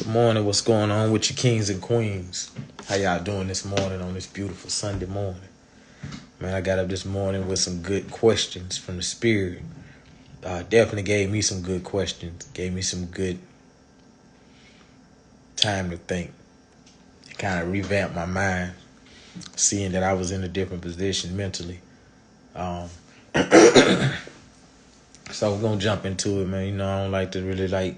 morning. What's going on with your kings and queens? How y'all doing this morning on this beautiful Sunday morning? Man, I got up this morning with some good questions from the Spirit. Definitely gave me some good questions. Gave me some good time to think. It kind of revamped my mind, seeing that I was in a different position mentally. So we're going to jump into it, man. You know, I don't like to really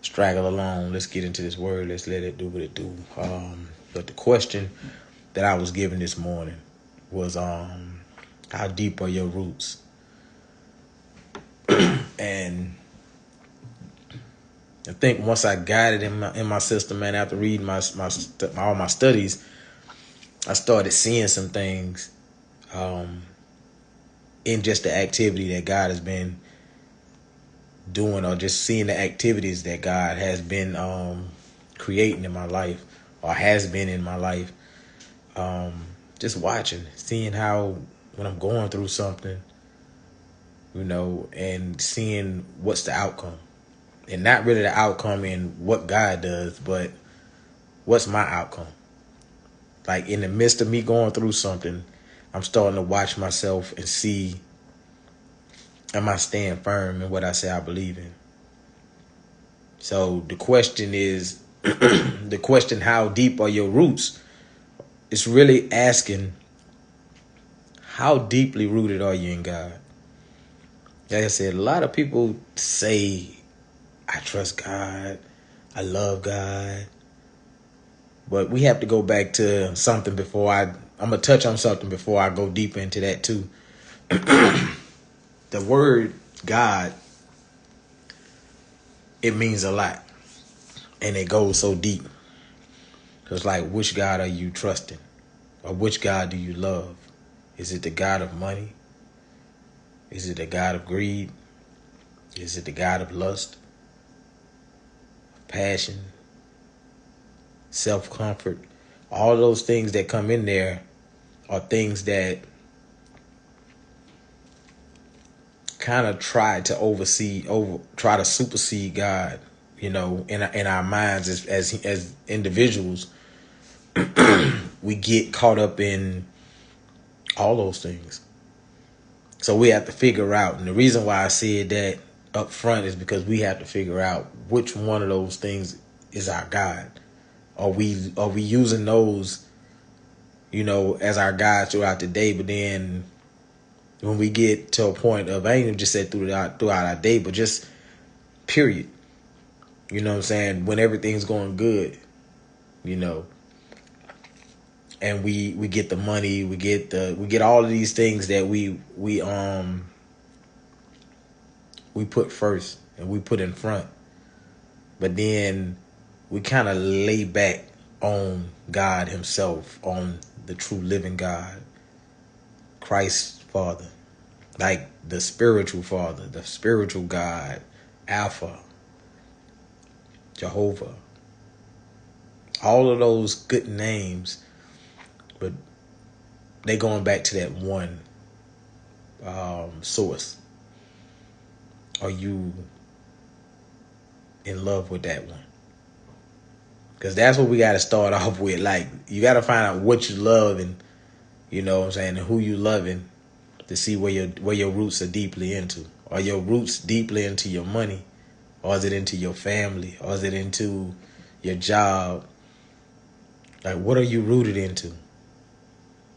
straggle along. Let's get into this word. Let's let it do what it do. But the question that I was given this morning was, how deep are your roots? And I think once I got it in my system, man, after reading all my studies, I started seeing some things in just the activity that God has been doing, or just seeing the activities that God has been creating in my life, or has been in my life. Just watching, seeing how when I'm going through something, you know, and seeing what's the outcome. And not really the outcome in what God does, but what's my outcome. Like in the midst of me going through something, I'm starting to watch myself and see, am I staying firm in what I say I believe in? So the question is, the question, how deep are your roots? It's really asking, how deeply rooted are you in God? Like I said, a lot of people say, I trust God, I love God. But we have to go back to something before I'm going to touch on something before I go deeper into that too. The word God, it means a lot. And it goes so deep. It's like, which God are you trusting? Or which God do you love? Is it the God of money? Is it the God of greed? Is it the God of lust? Passion? Self-comfort? All those things that come in there are things that kind of try to supersede God, you know, in our minds as individuals. We get caught up in all those things. So we have to figure out, and the reason why I said that up front is because we have to figure out which one of those things is our God. Are we using those, you know, as our God throughout the day? But then when we get to a point of, I ain't even just said throughout our day, but just period. You know what I'm saying? When everything's going good, you know, and we get the money, we get all of these things that we put first and we put in front. But then we kind of lay back on God himself, on the true living God, Christ's Father, like the spiritual Father, the spiritual God, Alpha, Jehovah, all of those good names, but they going back to that one source. Are you in love with that one? Because that's what we got to start off with. Like, you got to find out what you love, and you know what I'm saying, and who you loving, to see where your roots are deeply into. Are your roots deeply into your money? Or is it into your family? Or is it into your job? Like, what are you rooted into?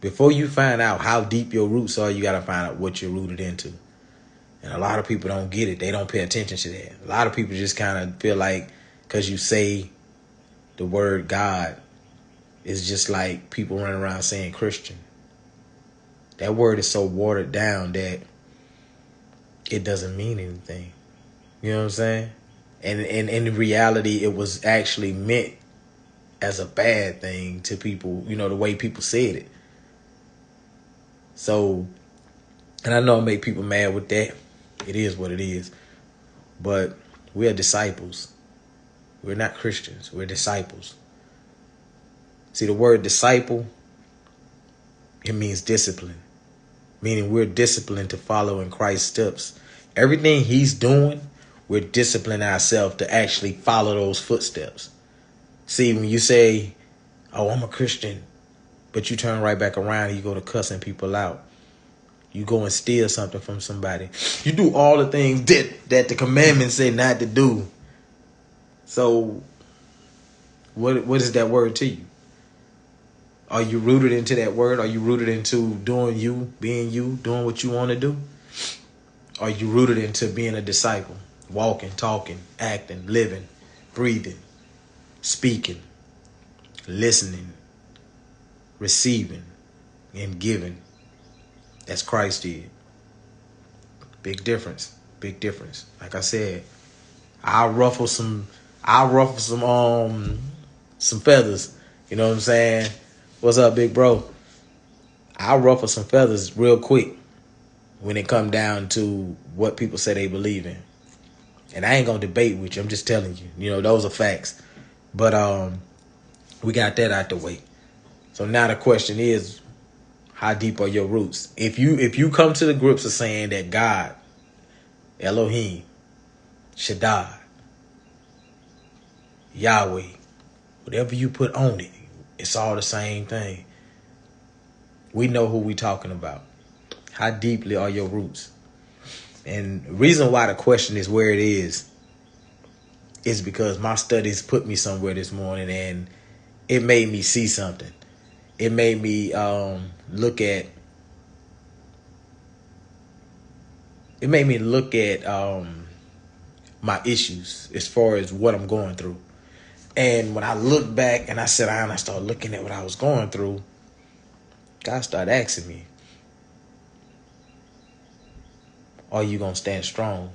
Before you find out how deep your roots are, you got to find out what you're rooted into. And a lot of people don't get it. They don't pay attention to that. A lot of people just kind of feel like because you say the word God, it's just like people running around saying Christian. That word is so watered down that it doesn't mean anything. You know what I'm saying? And in reality, it was actually meant as a bad thing to people, you know, the way people said it. So, and I know I make people mad with that. It is what it is. But we are disciples. We're not Christians. We're disciples. See, the word disciple, it means discipline. Meaning we're disciplined to follow in Christ's steps. Everything he's doing, we're disciplining ourselves to actually follow those footsteps. See, when you say, oh, I'm a Christian, but you turn right back around and you go to cussing people out. You go and steal something from somebody. You do all the things that the commandments say not to do. So what is that word to you? Are you rooted into that word? Are you rooted into doing you, being you, doing what you want to do? Are you rooted into being a disciple? Walking, talking, acting, living, breathing, speaking, listening, receiving, and giving. As Christ did. Big difference. Big difference. Like I said, I'll ruffle some feathers. You know what I'm saying? What's up, big bro? I'll ruffle some feathers real quick when it come down to what people say they believe in. And I ain't gonna debate with you. I'm just telling you. You know, those are facts. But we got that out the way. So now the question is, how deep are your roots? If you come to the grips of saying that God, Elohim, Shaddai, Yahweh, whatever you put on it, it's all the same thing. We know who we talking about. How deeply are your roots? And the reason why the question is where it is because my studies put me somewhere this morning and it made me see something. It made me look at my issues as far as what I'm going through. And when I look back and I sat down and I started looking at what I was going through, God started asking me, are you going to stand strong?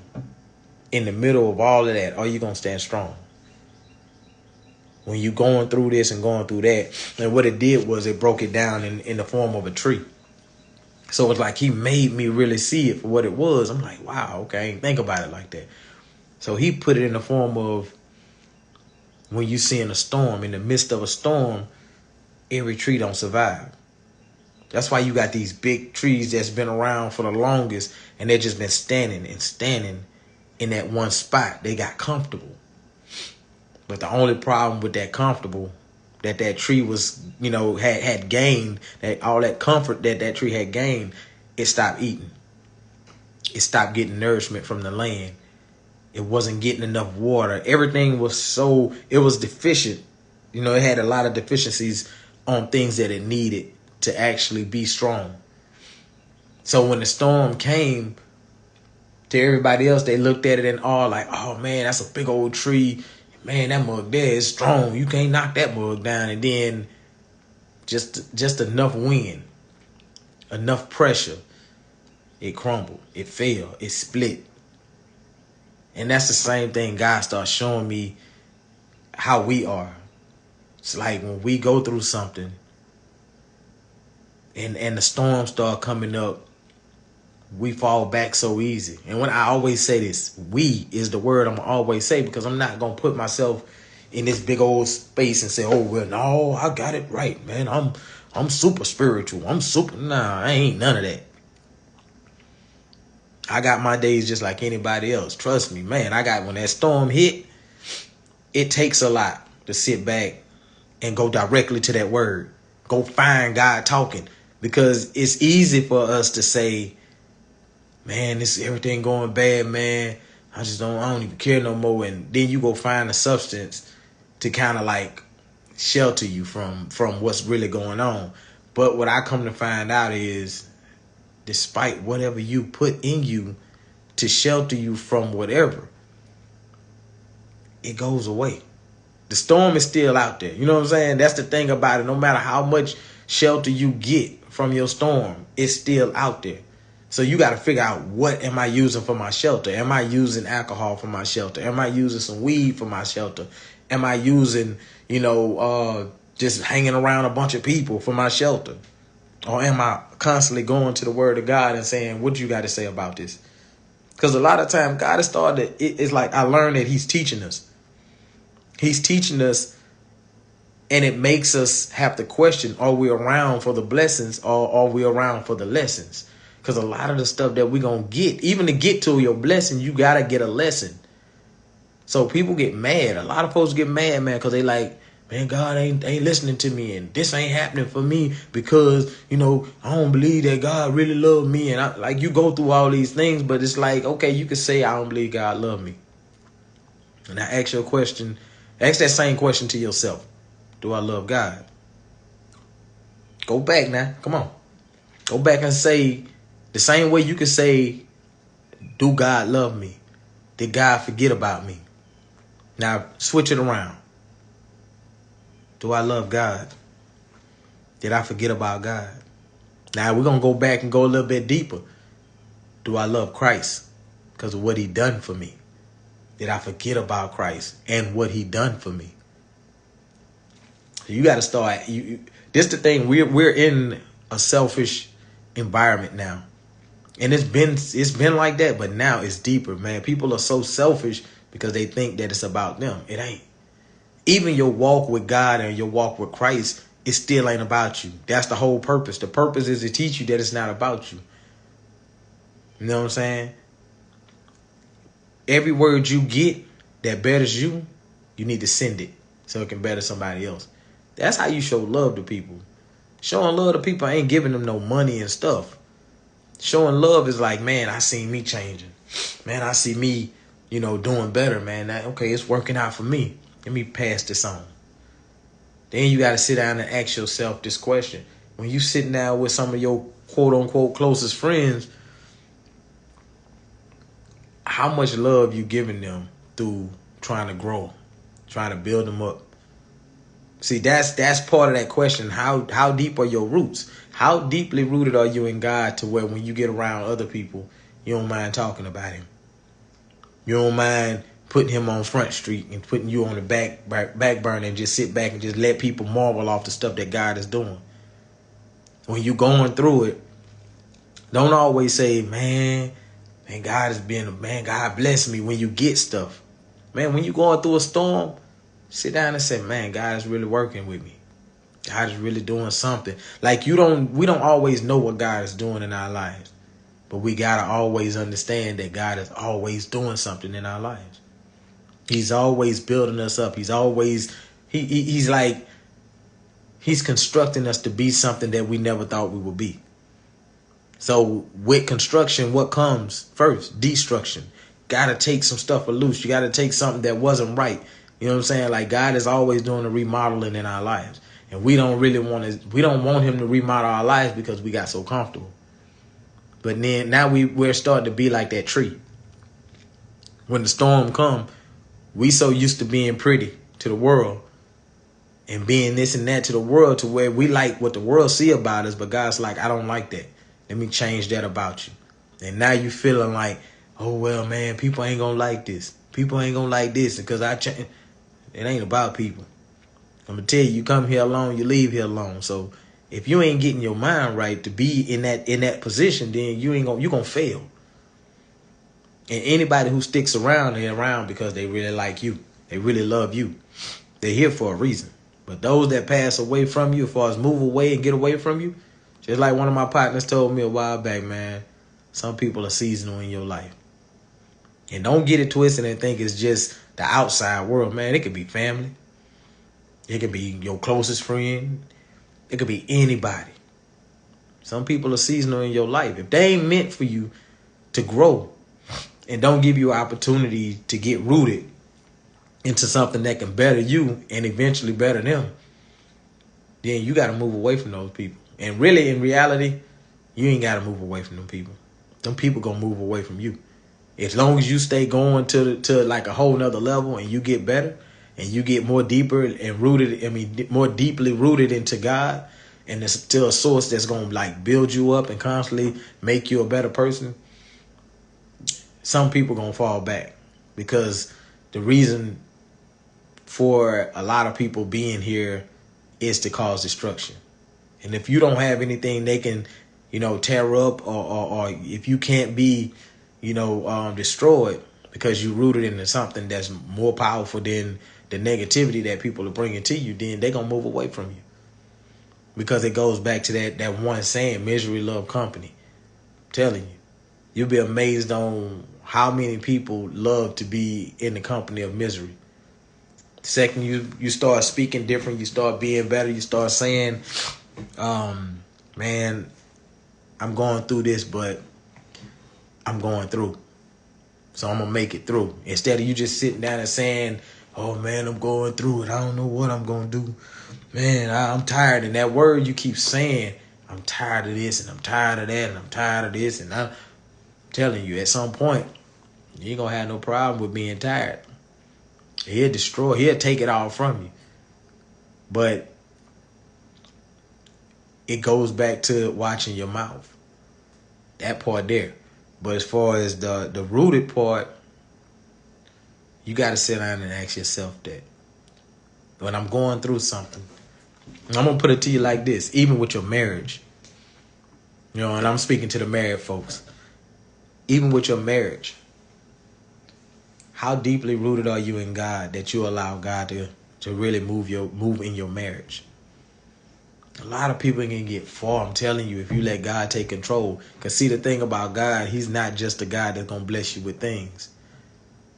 In the middle of all of that, are you going to stand strong? When you going through this and going through that. And what it did was it broke it down in the form of a tree. So it's like he made me really see it for what it was. I'm like, wow, okay, I ain't think about it like that. So he put it in the form of when you see in a storm, in the midst of a storm, every tree don't survive. That's why you got these big trees that's been around for the longest and they've just been standing in that one spot. They got comfortable. But the only problem with that comfortable, that tree was, had gained, that all that comfort that tree had gained, it stopped eating. It stopped getting nourishment from the land. It wasn't getting enough water. Everything was it was deficient. It had a lot of deficiencies on things that it needed to actually be strong. So when the storm came, to everybody else, they looked at it and all like, oh man, that's a big old tree. Man, that mug there is strong. You can't knock that mug down. And then just enough wind, enough pressure, it crumbled, it fell, it split. And that's the same thing God starts showing me how we are. It's like when we go through something and the storms start coming up, we fall back so easy. And when I always say this, we is the word I'm always say, because I'm not going to put myself in this big old space and say, oh, well, no, I got it right, man. I'm super spiritual. Nah, I ain't none of that. I got my days just like anybody else. Trust me, man. When that storm hit, it takes a lot to sit back and go directly to that word. Go find God talking, because it's easy for us to say, man, this everything going bad, man. I don't even care no more. And then you go find a substance to kind of like shelter you from what's really going on. But what I come to find out is, despite whatever you put in you to shelter you from whatever, it goes away. The storm is still out there. You know what I'm saying? That's the thing about it. No matter how much shelter you get from your storm, it's still out there. So you got to figure out, what am I using for my shelter? Am I using alcohol for my shelter? Am I using some weed for my shelter? Am I using, just hanging around a bunch of people for my shelter? Or am I constantly going to the word of God and saying, what you got to say about this? Because a lot of times God has started, it's like I learned that he's teaching us. He's teaching us, and it makes us have to question, are we around for the blessings or are we around for the lessons? Because a lot of the stuff that we're going to get, even to get to your blessing, you got to get a lesson. So people get mad. A lot of folks get mad, man, because they like, man, God ain't listening to me, and this ain't happening for me because, I don't believe that God really loved me. And you go through all these things, but it's like, okay, you can say, I don't believe God loved me. And I ask you a question, ask that same question to yourself. Do I love God? Go back now. Come on. Go back and say the same way you can say, do God love me? Did God forget about me? Now switch it around. Do I love God? Did I forget about God? Now we're going to go back and go a little bit deeper. Do I love Christ because of what he done for me? Did I forget about Christ and what he done for me? You got to start. This the thing. We're in a selfish environment now, and it's been like that, but now it's deeper, man. People are so selfish because they think that it's about them. It ain't. Even your walk with God and your walk with Christ, it still ain't about you. That's the whole purpose. The purpose is to teach you that it's not about you. You know what I'm saying? Every word you get that betters you, you need to send it so it can better somebody else. That's how you show love to people. Showing love to people ain't giving them no money and stuff. Showing love is like, man, I see me changing. Man, I see me, doing better, man. Okay, it's working out for me. Let me pass this on. Then you got to sit down and ask yourself this question. When you sitting down with some of your quote-unquote closest friends, how much love you giving them through trying to grow, trying to build them up? See, that's part of that question. How deep are your roots? How deeply rooted are you in God to where when you get around other people, you don't mind talking about him? You don't mind putting him on Front Street and putting you on the back burner and just sit back and just let people marvel off the stuff that God is doing. When you going through it, don't always say, man, God God bless me when you get stuff. Man, when you going through a storm, sit down and say, man, God is really working with me. God is really doing something. Like we don't always know what God is doing in our lives, but we gotta always understand that God is always doing something in our lives. He's always building us up. He's always he's constructing us to be something that we never thought we would be. So with construction, what comes first? Destruction. Gotta take some stuff loose. You gotta take something that wasn't right. You know what I'm saying? Like God is always doing the remodeling in our lives. And we don't want him to remodel our lives because we got so comfortable. But then now we're starting to be like that tree. When the storm comes, we so used to being pretty to the world and being this and that to the world to where we like what the world see about us. But God's like, I don't like that. Let me change that about you. And now you feeling like, oh, well, man, people ain't going to like this. People ain't going to like this because I change. It ain't about people. I'm going to tell you, you come here alone, you leave here alone. So if you ain't getting your mind right to be in that position, then you're going to fail. And anybody who sticks around, they're around because they really like you. They really love you. They're here for a reason. But those that pass away from you, as far as move away and get away from you, just like one of my partners told me a while back, man, some people are seasonal in your life. And don't get it twisted and think it's just the outside world, man. It could be family. It could be your closest friend. It could be anybody. Some people are seasonal in your life. If they ain't meant for you to grow and don't give you an opportunity to get rooted into something that can better you and eventually better them, then you got to move away from those people. And really, in reality, you ain't got to move away from them people. Them people going to move away from you. As long as you stay going to like a whole nother level and you get better and you get more deeper and rooted, more deeply rooted into God, and it's still a source that's going to like build you up and constantly make you a better person, some people going to fall back because the reason for a lot of people being here is to cause destruction. And if you don't have anything they can, tear up or if you can't be, destroyed because you rooted into something that's more powerful than the negativity that people are bringing to you, then they're going to move away from you. Because it goes back to that one saying, misery love company. I'm telling you, you'll be amazed on how many people love to be in the company of misery. Second, you start speaking different. You start being better. You start saying, man, I'm going through this, but I'm going through. So I'm going to make it through. Instead of you just sitting down and saying, oh, man, I'm going through it. I don't know what I'm going to do. Man, I'm tired. And that word you keep saying, I'm tired of this and I'm tired of that and I'm tired of this. And I'm telling you, at some point, you ain't going to have no problem with being tired. He'll take it all from you. But it goes back to watching your mouth. That part there. But as far as the rooted part, you got to sit down and ask yourself that. When I'm going through something, I'm going to put it to you like this, even with your marriage. You know, and I'm speaking to the married folks. Even with your marriage, how deeply rooted are you in God that you allow God to really move in your marriage? A lot of people can get far, I'm telling you, if you let God take control. Because see, the thing about God, he's not just a God that's going to bless you with things.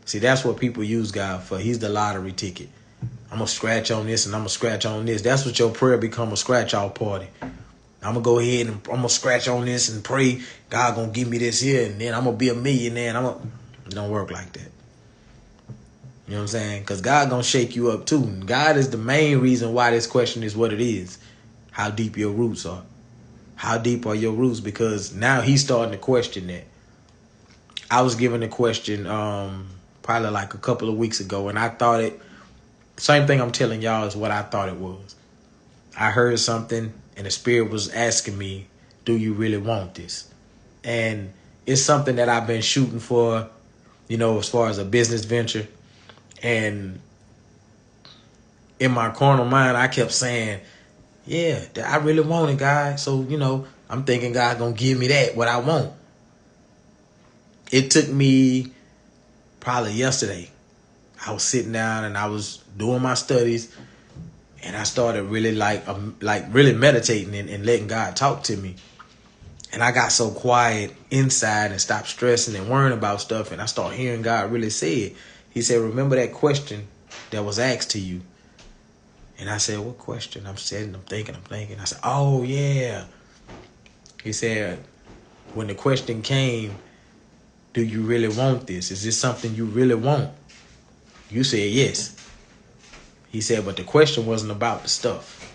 See, that's what people use God for. He's the lottery ticket. I'm going to scratch on this and I'm going to scratch on this. That's what your prayer become, a scratch-out party. I'm going to go ahead and I'm going to scratch on this and pray God going to give me this here and then I'm going to be a millionaire. And it don't work like that. You know what I'm saying? Because God going to shake you up too. And God is the main reason why this question is what it is. How deep your roots are. How deep are your roots? Because now he's starting to question that. I was given a question probably like a couple of weeks ago, and I thought it, same thing I'm telling y'all is what I thought it was. I heard something, and the Spirit was asking me, do you really want this? And it's something that I've been shooting for, you know, as far as a business venture. And in my carnal mind, I kept saying, yeah, I really want it, God. So, you know, I'm thinking God gonna give me that, what I want. It took me probably yesterday. I was sitting down and I was doing my studies, and I started really like really meditating and letting God talk to me. And I got so quiet inside and stopped stressing and worrying about stuff, and I started hearing God really say it. He said, remember that question that was asked to you? And I said, what question? I'm sitting, I'm thinking. I said, oh, yeah. He said, when the question came, do you really want this? Is this something you really want? You said yes. He said, but the question wasn't about the stuff.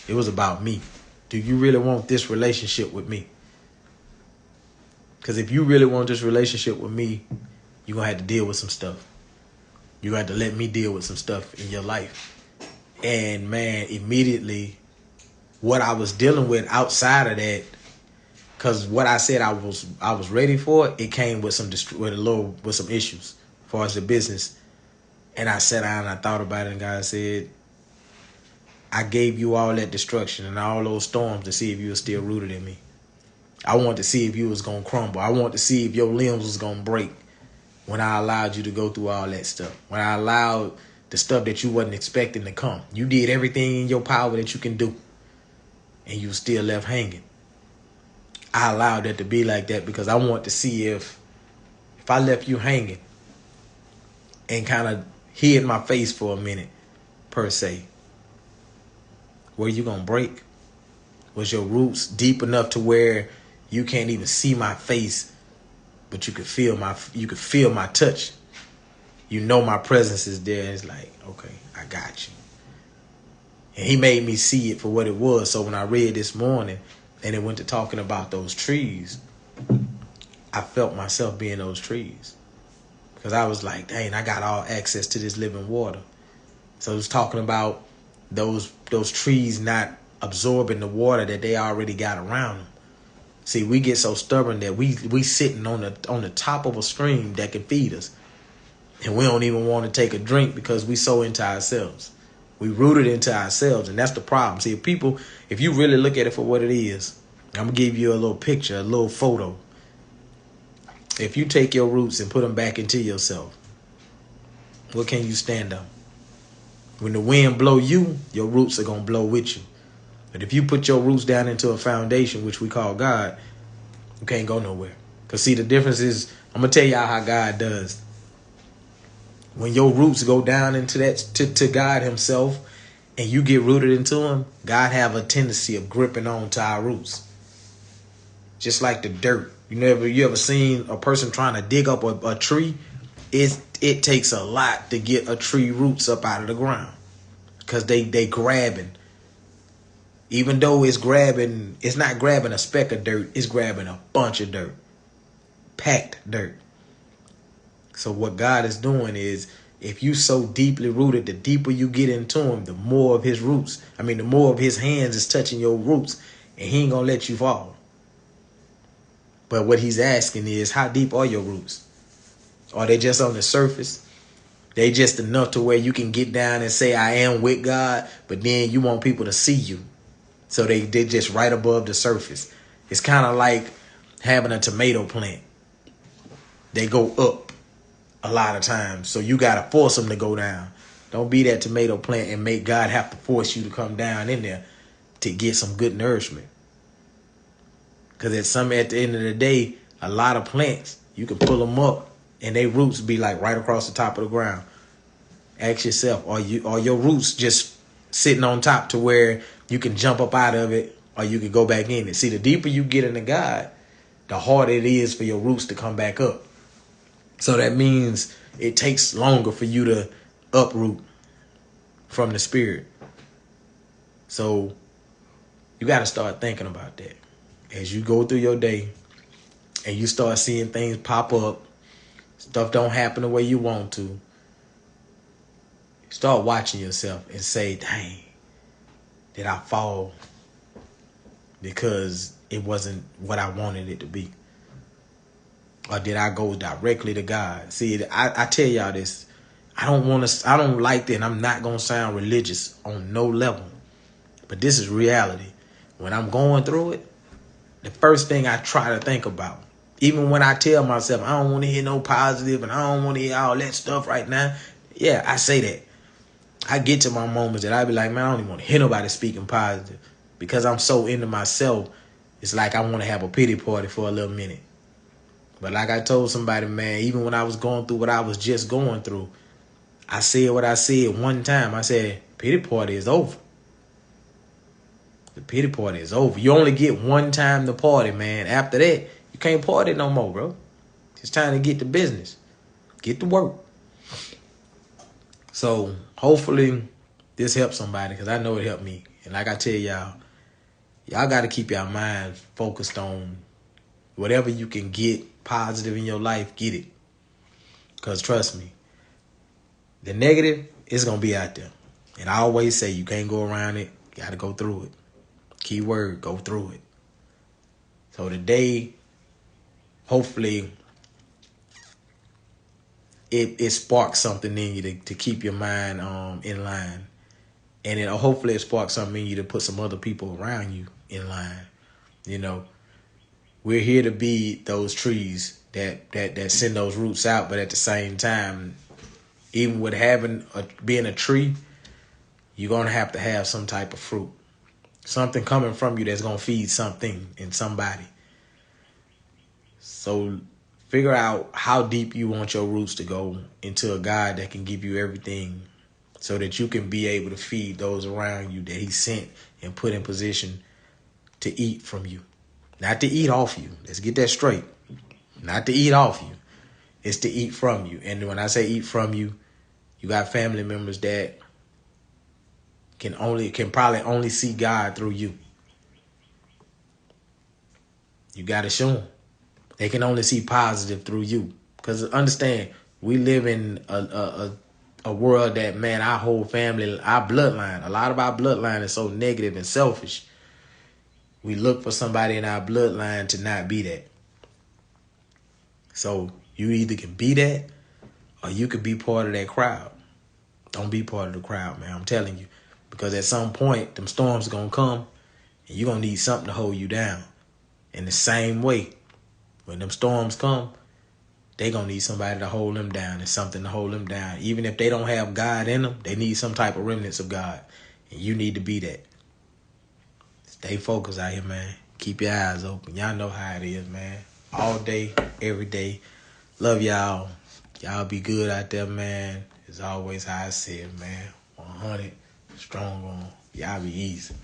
It was about me. Do you really want this relationship with me? Because if you really want this relationship with me, you're going to have to deal with some stuff. You're going to have to let me deal with some stuff in your life. And man, immediately what I was dealing with outside of that, because what I said I was ready for, it came with some issues as far as the business. And I sat down and I thought about it, and God said, I gave you all that destruction and all those storms to see if you were still rooted in me. I wanted to see if you was going to crumble. I wanted to see if your limbs was going to break when I allowed you to go through all that stuff. When I allowed the stuff that you wasn't expecting to come. You did everything in your power that you can do, and you still left hanging. I allowed that to be like that because I want to see if I left you hanging and kind of hid my face for a minute, per se, were you going to break? Was your roots deep enough to where you can't even see my face, but you could feel my touch? You know my presence is there. It's like, okay, I got you. And he made me see it for what it was. So when I read this morning and it went to talking about those trees, I felt myself being those trees. Because I was like, dang, I got all access to this living water. So it was talking about those trees not absorbing the water that they already got around them. See, we get so stubborn that we sitting on the top of a stream that can feed us. And we don't even want to take a drink because we so into ourselves. We rooted into ourselves, and that's the problem. See, if you really look at it for what it is, I'm going to give you a little picture, a little photo. If you take your roots and put them back into yourself, what can you stand on? When the wind blow you, your roots are going to blow with you. But if you put your roots down into a foundation, which we call God, you can't go nowhere. Because see, the difference is, I'm going to tell y'all how God does. When your roots go down into that to God himself and you get rooted into him, God have a tendency of gripping on to our roots. Just like the dirt. You ever seen a person trying to dig up a tree? It takes a lot to get a tree roots up out of the ground. Because they grabbing. Even though it's not grabbing a speck of dirt, it's grabbing a bunch of dirt. Packed dirt. So what God is doing is, if you so deeply rooted, the deeper you get into him, the more of his roots. The more of his hands is touching your roots, and he ain't gonna let you fall. But what he's asking is, how deep are your roots? Are they just on the surface? They just enough to where you can get down and say, I am with God, but then you want people to see you. So they're just right above the surface. It's kind of like having a tomato plant. They go up a lot of times. So you got to force them to go down. Don't be that tomato plant and make God have to force you to come down in there to get some good nourishment. Because at the end of the day, a lot of plants, you can pull them up and their roots be like right across the top of the ground. Ask yourself, are your roots just sitting on top to where you can jump up out of it, or you can go back in it? See, the deeper you get into God, the harder it is for your roots to come back up. So that means it takes longer for you to uproot from the spirit. So you got to start thinking about that. As you go through your day and you start seeing things pop up, stuff don't happen the way you want to, start watching yourself and say, dang, did I fall because it wasn't what I wanted it to be? Or did I go directly to God? See, I tell y'all this. I don't like that, and I'm not going to sound religious on no level. But this is reality. When I'm going through it, the first thing I try to think about, even when I tell myself I don't want to hear no positive and I don't want to hear all that stuff right now, yeah, I say that. I get to my moments that I be like, man, I don't even want to hear nobody speaking positive, because I'm so into myself. It's like I want to have a pity party for a little minute. But like I told somebody, man, even when I was going through what I was just going through, I said what I said one time. I said, pity party is over. The pity party is over. You only get one time to party, man. After that, you can't party no more, bro. It's time to get to business. Get to work. So hopefully this helps somebody, because I know it helped me. And like I tell y'all got to keep your mind focused on whatever you can get positive in your life, get it. Because trust me, the negative is going to be out there. And I always say you can't go around it. You got to go through it. Key word, go through it. So today, hopefully, it sparks something in you to keep your mind in line. And hopefully it sparks something in you to put some other people around you in line. You know, we're here to be those trees that send those roots out, but at the same time, even with being a tree, you're going to have some type of fruit. Something coming from you that's going to feed something in somebody. So figure out how deep you want your roots to go into a God that can give you everything, so that you can be able to feed those around you that he sent and put in position to eat from you. Not to eat off you. Let's get that straight. Not to eat off you. It's to eat from you. And when I say eat from you, you got family members that can probably only see God through you. You got to show them. They can only see positive through you. Because understand, we live in a world that, man, our whole family, our bloodline, a lot of our bloodline is so negative and selfish. We look for somebody in our bloodline to not be that. So you either can be that, or you could be part of that crowd. Don't be part of the crowd, man. I'm telling you. Because at some point, them storms are going to come, and you're going to need something to hold you down. In the same way, when them storms come, they're going to need somebody to hold them down and something to hold them down. Even if they don't have God in them, they need some type of remnants of God. And you need to be that. Stay focused out here, man. Keep your eyes open. Y'all know how it is, man. All day, every day. Love y'all. Y'all be good out there, man. It's always how I said, man. 100 strong on. Y'all be easy.